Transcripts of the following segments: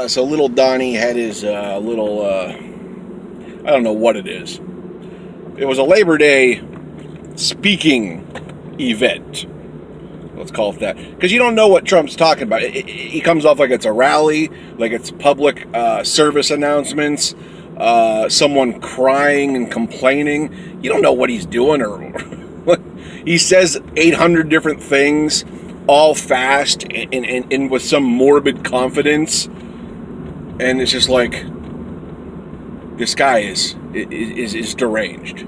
So little Donny had his little, I don't know what it is. It was a Labor Day speaking event. Let's call it that. Because you don't know what Trump's talking about. He comes off like it's a rally, like it's public service announcements, someone crying and complaining. You don't know what he's doing, or he says 800 different things, all fast and with some morbid confidence. And it's just like, this guy is deranged.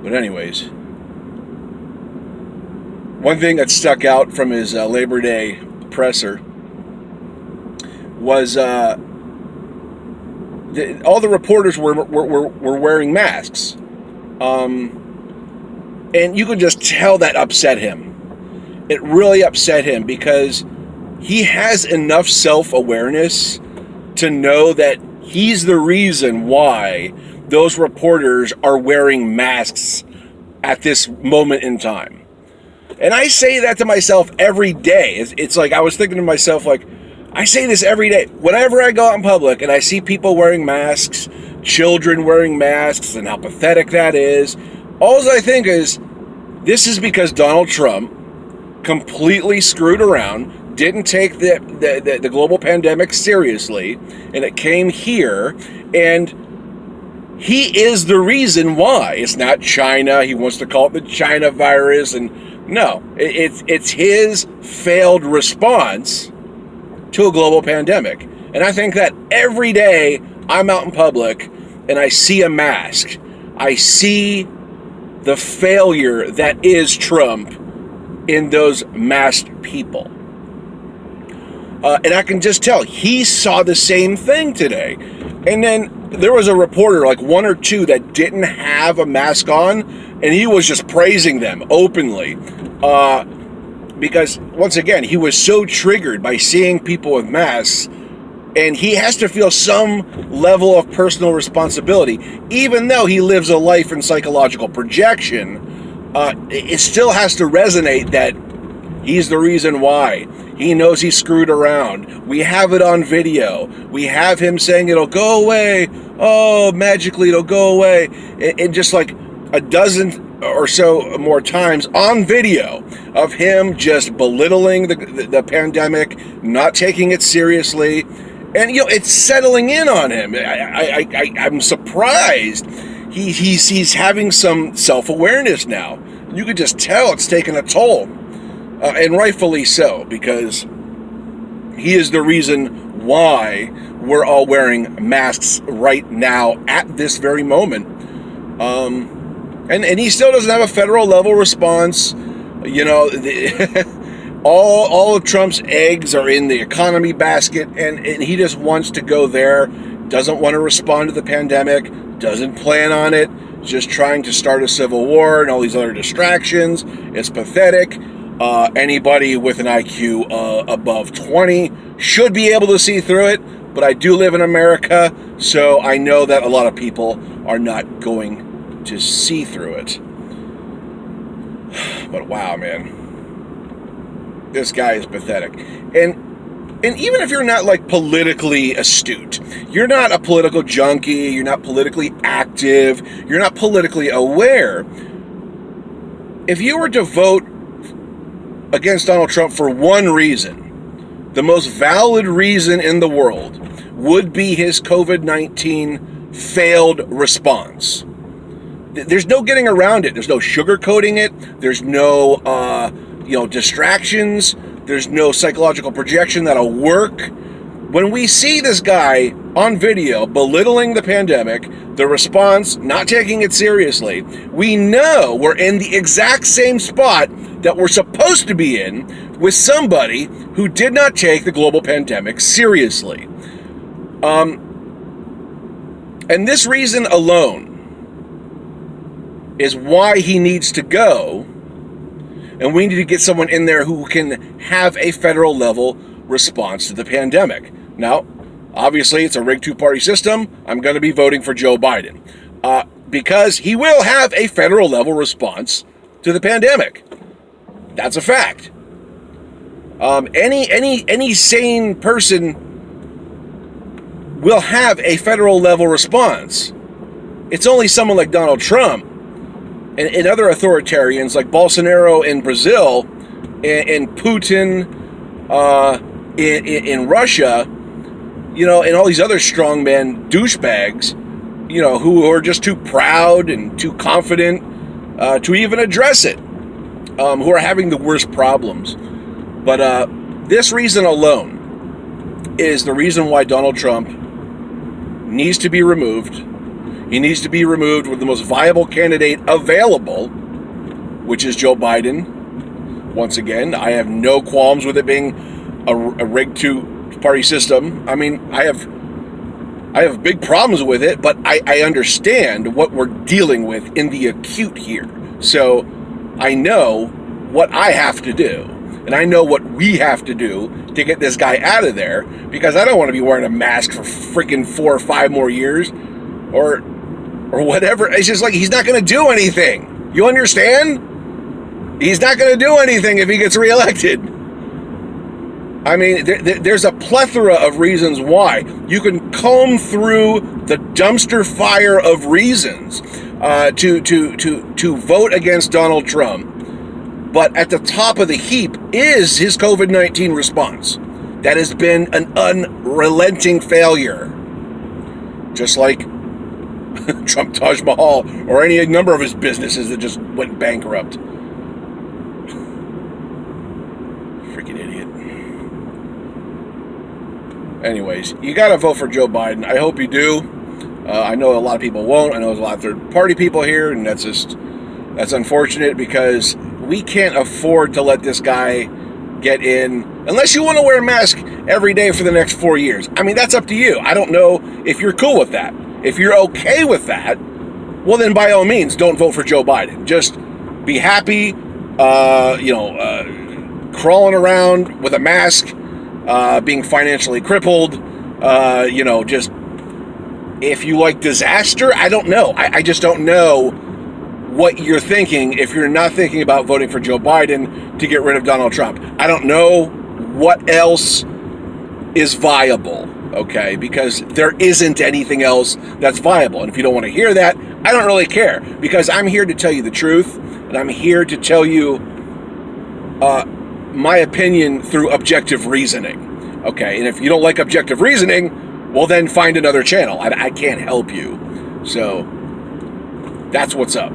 But anyways, one thing that stuck out from his Labor Day presser was all the reporters were wearing masks, and you could just tell that upset him. It really upset him because he has enough self-awareness to know that he's the reason why those reporters are wearing masks at this moment in time. And I say that to myself every day. It's like I was thinking to myself, like, I say this every day. Whenever I go out in public and I see people wearing masks, children wearing masks, and how pathetic that is, all I think is, this is because Donald Trump completely screwed around, didn't take the global pandemic seriously, and it came here, and he is the reason why. It's not China. He wants to call it the China virus, and no, it's his failed response to a global pandemic. And I think that every day I'm out in public and I see a mask, I see the failure that is Trump in those masked people. And I can just tell he saw the same thing today. And then there was a reporter, like one or two, that didn't have a mask on, and he was just praising them openly. Because, once again, he was so triggered by seeing people with masks, and he has to feel some level of personal responsibility. Even though he lives a life in psychological projection, it still has to resonate that he's the reason why. He knows he screwed around. We have it on video. We have him saying it'll go away. Oh, magically it'll go away. And just like a dozen or so more times on video of him just belittling the pandemic, not taking it seriously. And, you know, it's settling in on him. I'm surprised. He's having some self-awareness now. You could just tell it's taking a toll. And rightfully so, because he is the reason why we're all wearing masks right now at this very moment. And he still doesn't have a federal level response. You know, all of Trump's eggs are in the economy basket, and he just wants to go there, doesn't want to respond to the pandemic, doesn't plan on it, just trying to start a civil war and all these other distractions. It's pathetic. Anybody with an IQ above 20 should be able to see through it, but I do live in America, so I know that a lot of people are not going to see through it. But wow, man, this guy is pathetic. And even if you're not like politically astute, you're not a political junkie, you're not politically active, you're not politically aware, if you were to vote against Donald Trump for one reason, the most valid reason in the world would be his COVID-19 failed response. There's no getting around it. There's no sugarcoating it. There's no, distractions. There's no psychological projection that'll work. When we see this guy on video belittling the pandemic, the response, not taking it seriously, we know we're in the exact same spot that we're supposed to be in with somebody who did not take the global pandemic seriously. And this reason alone is why he needs to go, and we need to get someone in there who can have a federal level response to the pandemic. Now, obviously, it's a rigged two-party system. I'm going to be voting for Joe Biden because he will have a federal level response to the pandemic. That's a fact. Any sane person will have a federal level response. It's only someone like Donald Trump and other authoritarians like Bolsonaro in Brazil and Putin in Russia, and all these other strongmen douchebags, who are just too proud and too confident to even address it, who are having the worst problems. But this reason alone is the reason why Donald Trump needs to be removed. He needs to be removed with the most viable candidate available, which is Joe Biden. Once again, I have no qualms with it being a rigged two-party system. I mean, I have big problems with it, but I understand what we're dealing with in the acute here. So I know what I have to do, and I know what we have to do to get this guy out of there, because I don't want to be wearing a mask for freaking 4 or 5 more years, or whatever. It's just like, he's not going to do anything. You understand? He's not going to do anything if he gets reelected. I mean, there's a plethora of reasons why. You can comb through the dumpster fire of reasons to vote against Donald Trump. But at the top of the heap is his COVID-19 response. That has been an unrelenting failure. Just like Trump Taj Mahal or any number of his businesses that just went bankrupt. Freaking idiot. Anyways, you gotta vote for Joe Biden. I hope you do. I know a lot of people won't. I know there's a lot of third-party people here, and that's unfortunate, because we can't afford to let this guy get in unless you want to wear a mask every day for the next 4 years. I mean, that's up to you. I don't know if you're cool with that. If you're okay with that, well, then by all means, don't vote for Joe Biden. Just be happy, crawling around with a mask, being financially crippled, just, if you like disaster, I don't know. I just don't know what you're thinking if you're not thinking about voting for Joe Biden to get rid of Donald Trump. I don't know what else is viable, okay? Because there isn't anything else that's viable. And if you don't want to hear that, I don't really care, because I'm here to tell you the truth, and I'm here to tell you my opinion through objective reasoning, okay? And if you don't like objective reasoning, well, then find another channel. I can't help you. So that's what's up.